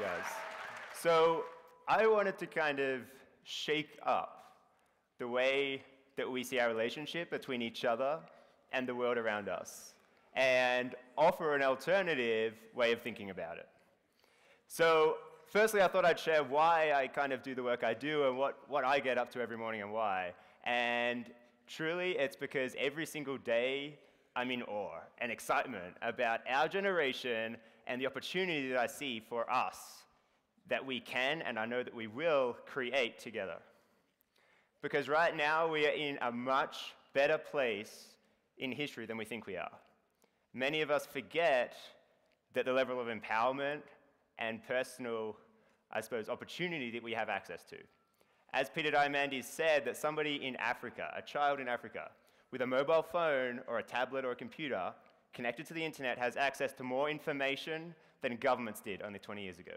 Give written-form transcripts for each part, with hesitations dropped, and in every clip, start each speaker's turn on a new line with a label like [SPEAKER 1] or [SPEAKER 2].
[SPEAKER 1] guys. So I wanted to kind of shake up the way that we see our relationship between each other and the world around us, and offer an alternative way of thinking about it. So firstly, I thought I'd share why I kind of do the work I do and what I get up to every morning and why. And truly, it's because every single day I'm in awe and excitement about our generation and the opportunity that I see for us that we can, and I know that we will, create together. Because right now we are in a much better place in history than we think we are. Many of us forget that the level of empowerment and personal, I suppose, opportunity that we have access to. As Peter Diamandis said, that somebody in Africa, a child in Africa, with a mobile phone or a tablet or a computer connected to the internet has access to more information than governments did only 20 years ago.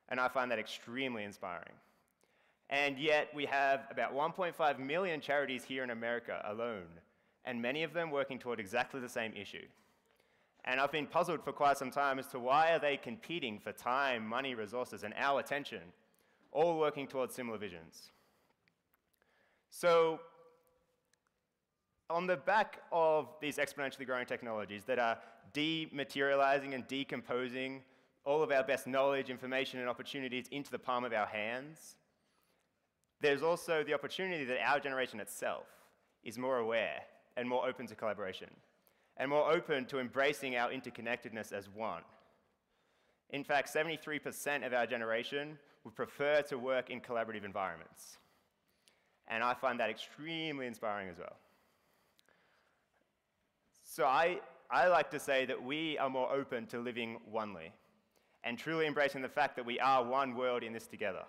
[SPEAKER 1] And I find that extremely inspiring. And yet we have about 1.5 million charities here in America alone, and many of them working toward exactly the same issue. And I've been puzzled for quite some time as to why are they competing for time, money, resources, and our attention, all working towards similar visions. So on the back of these exponentially growing technologies that are dematerializing and decomposing all of our best knowledge, information, and opportunities into the palm of our hands, there's also the opportunity that our generation itself is more aware and more open to collaboration, and more open to embracing our interconnectedness as one. In fact, 73% of our generation would prefer to work in collaborative environments. And I find that extremely inspiring as well. So I like to say that we are more open to living onely and truly embracing the fact that we are one world in this together.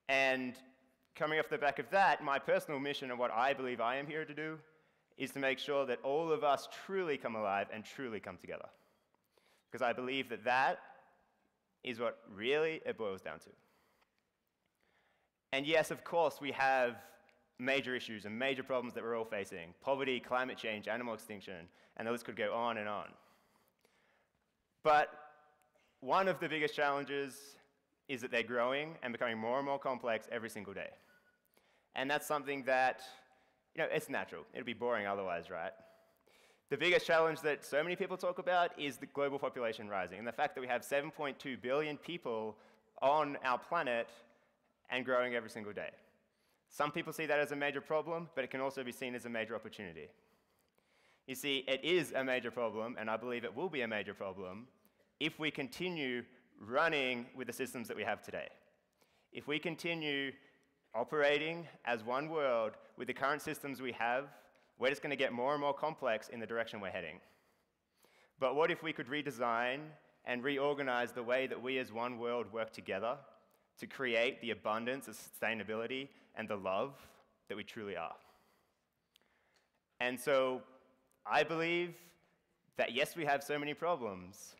[SPEAKER 1] And coming off the back of that, my personal mission and what I believe I am here to do is to make sure that all of us truly come alive and truly come together. Because I believe that that is what really it boils down to. And yes, of course, we have major issues and major problems that we're all facing: poverty, climate change, animal extinction, and the list could go on and on. But one of the biggest challenges is that they're growing and becoming more and more complex every single day. And that's something that, it's natural. It'd be boring otherwise, right? The biggest challenge that so many people talk about is the global population rising, and the fact that we have 7.2 billion people on our planet and growing every single day. Some people see that as a major problem, but it can also be seen as a major opportunity. You see, it is a major problem, and I believe it will be a major problem if we continue running with the systems that we have today. If we continue operating as one world with the current systems we have, we're just going to get more and more complex in the direction we're heading. But what if we could redesign and reorganize the way that we as one world work together to create the abundance, the sustainability, and the love that we truly are? And so I believe that yes, we have so many problems,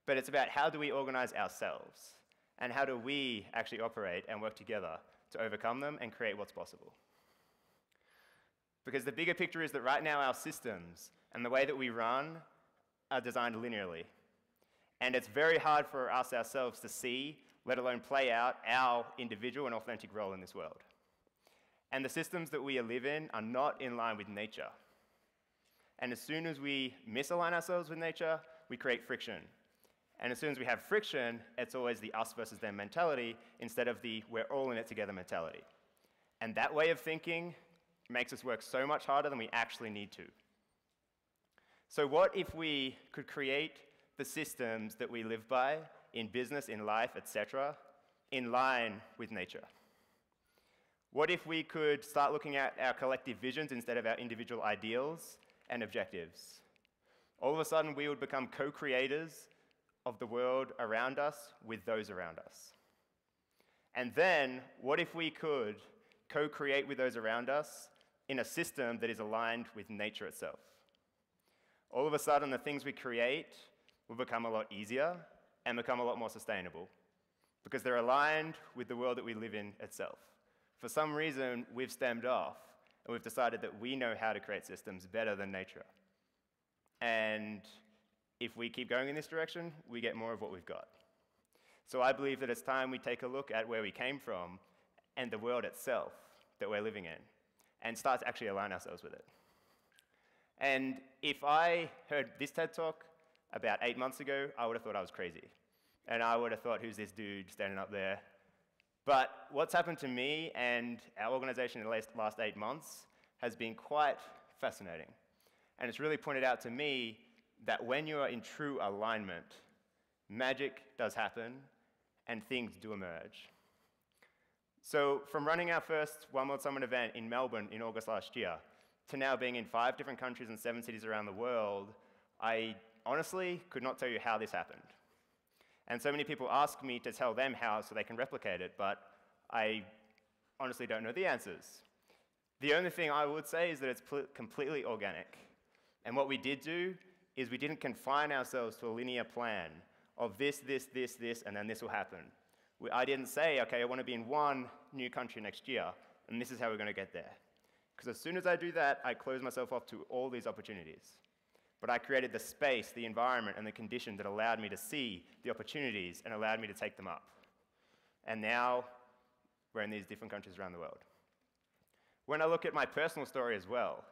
[SPEAKER 1] but it's about how do we organize ourselves, and how do we actually operate and work together to overcome them and create what's possible. Because the bigger picture is that right now our systems and the way that we run are designed linearly. And it's very hard for us ourselves to see, let alone play out, our individual and authentic role in this world. And the systems that we live in are not in line with nature. And as soon as we misalign ourselves with nature, we create friction. And as soon as we have friction, it's always the us versus them mentality instead of the we're all in it together mentality. And that way of thinking makes us work so much harder than we actually need to. So what if we could create the systems that we live by in business, in life, etc., in line with nature? What if we could start looking at our collective visions instead of our individual ideals and objectives? All of a sudden, we would become co-creators of the world around us with those around us. And then, what if we could co-create with those around us in a system that is aligned with nature itself? All of a sudden, the things we create will become a lot easier and become a lot more sustainable because they're aligned with the world that we live in itself. For some reason, we've stemmed off and we've decided that we know how to create systems better than nature. And if we keep going in this direction, we get more of what we've got. So I believe that it's time we take a look at where we came from and the world itself that we're living in and start to actually align ourselves with it. And if I heard this TED Talk about 8 months ago, I would have thought I was crazy. And I would have thought, who's this dude standing up there? But what's happened to me and our organization in the last 8 months has been quite fascinating. And it's really pointed out to me that when you are in true alignment, magic does happen and things do emerge. So from running our first One World Summit event in Melbourne in August last year to now being in 5 different countries and 7 cities around the world, I honestly could not tell you how this happened. And so many people ask me to tell them how so they can replicate it, but I honestly don't know the answers. The only thing I would say is that it's completely organic. And what we did do is we didn't confine ourselves to a linear plan of this, and then this will happen. I didn't say, okay, I want to be in one new country next year, and this is how we're going to get there. Because as soon as I do that, I close myself off to all these opportunities. But I created the space, the environment, and the condition that allowed me to see the opportunities and allowed me to take them up. And now, we're in these different countries around the world. When I look at my personal story as well,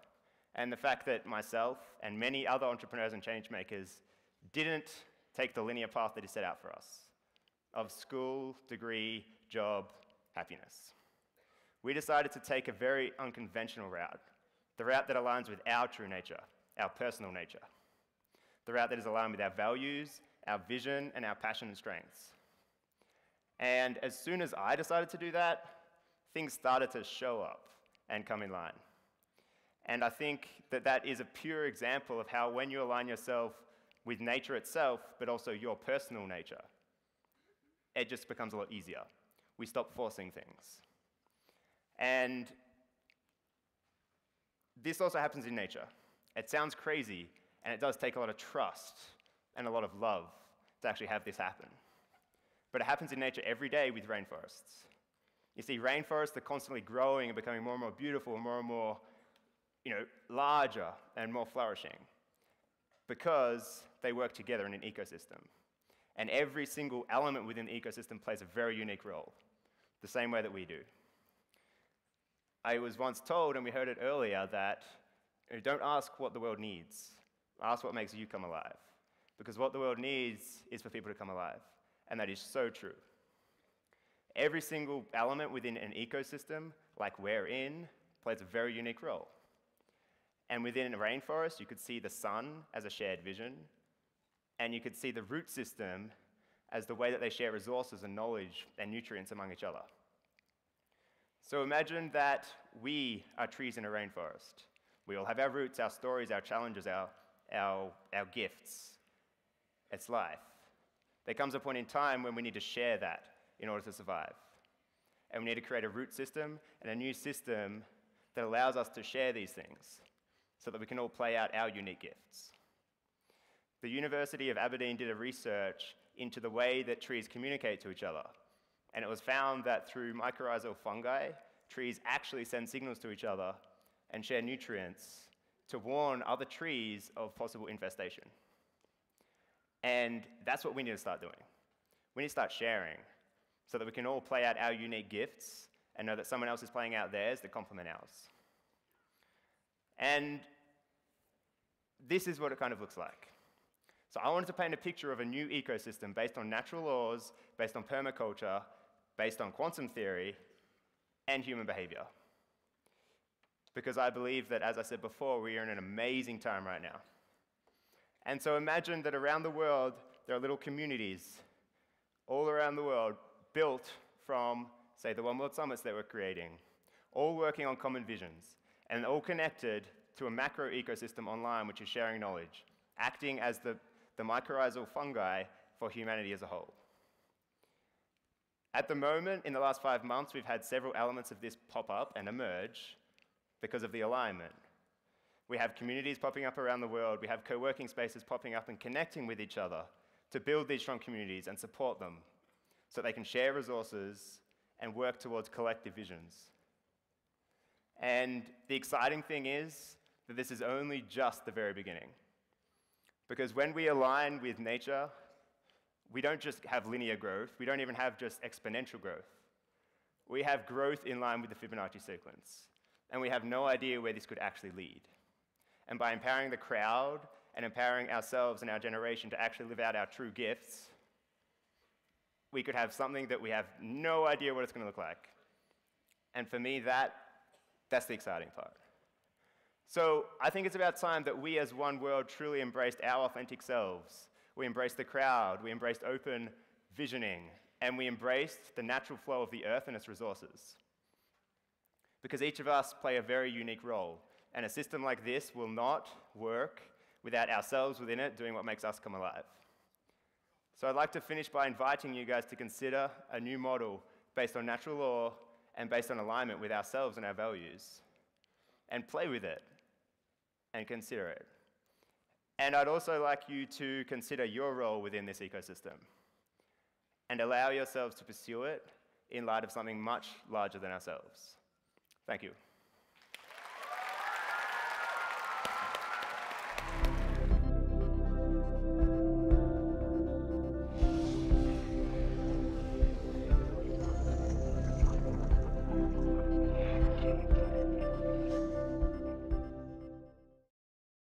[SPEAKER 1] and the fact that myself and many other entrepreneurs and change makers didn't take the linear path that is set out for us, of school, degree, job, happiness. We decided to take a very unconventional route, the route that aligns with our true nature, our personal nature, the route that is aligned with our values, our vision, and our passion and strengths. And as soon as I decided to do that, things started to show up and come in line. And I think that that is a pure example of how when you align yourself with nature itself, but also your personal nature, it just becomes a lot easier. We stop forcing things. And this also happens in nature. It sounds crazy, and it does take a lot of trust and a lot of love to actually have this happen. But it happens in nature every day with rainforests. You see, rainforests are constantly growing and becoming more and more beautiful and more, larger and more flourishing because they work together in an ecosystem. And every single element within the ecosystem plays a very unique role, the same way that we do. I was once told, and we heard it earlier, that don't ask what the world needs, ask what makes you come alive. Because what the world needs is for people to come alive, and that is so true. Every single element within an ecosystem, like we're in, plays a very unique role. And within a rainforest, you could see the sun as a shared vision, and you could see the root system as the way that they share resources and knowledge and nutrients among each other. So imagine that we are trees in a rainforest. We all have our roots, our stories, our challenges, our gifts. It's life. There comes a point in time when we need to share that in order to survive. And we need to create a root system and a new system that allows us to share these things so that we can all play out our unique gifts. The University of Aberdeen did a research into the way that trees communicate to each other. And it was found that through mycorrhizal fungi, trees actually send signals to each other and share nutrients to warn other trees of possible infestation. And that's what we need to start doing. We need to start sharing so that we can all play out our unique gifts and know that someone else is playing out theirs that complement ours. And this is what it kind of looks like. So I wanted to paint a picture of a new ecosystem based on natural laws, based on permaculture, based on quantum theory, and human behavior. Because I believe that, as I said before, we are in an amazing time right now. And so imagine that around the world, there are little communities all around the world built from, say, the One World Summits that we're creating, all working on common visions, and all connected to a macro ecosystem online which is sharing knowledge, acting as the mycorrhizal fungi for humanity as a whole. At the moment, in the last 5 months, we've had several elements of this pop up and emerge because of the alignment. We have communities popping up around the world, we have co-working spaces popping up and connecting with each other to build these strong communities and support them so they can share resources and work towards collective visions. And the exciting thing is that this is only just the very beginning. Because when we align with nature, We don't just have linear growth. We don't even have just exponential growth. We have growth in line with the Fibonacci sequence. And we have no idea where this could actually lead. And by empowering the crowd and empowering ourselves and our generation to actually live out our true gifts, we could have something that we have no idea what it's going to look like. And for me, that's the exciting part. So I think it's about time that we as one world truly embraced our authentic selves. We embraced the crowd, we embraced open visioning, and we embraced the natural flow of the earth and its resources. Because each of us play a very unique role, and a system like this will not work without ourselves within it doing what makes us come alive. So I'd like to finish by inviting you guys to consider a new model based on natural law and based on alignment with ourselves and our values, and play with it and consider it. And I'd also like you to consider your role within this ecosystem and allow yourselves to pursue it in light of something much larger than ourselves. Thank you.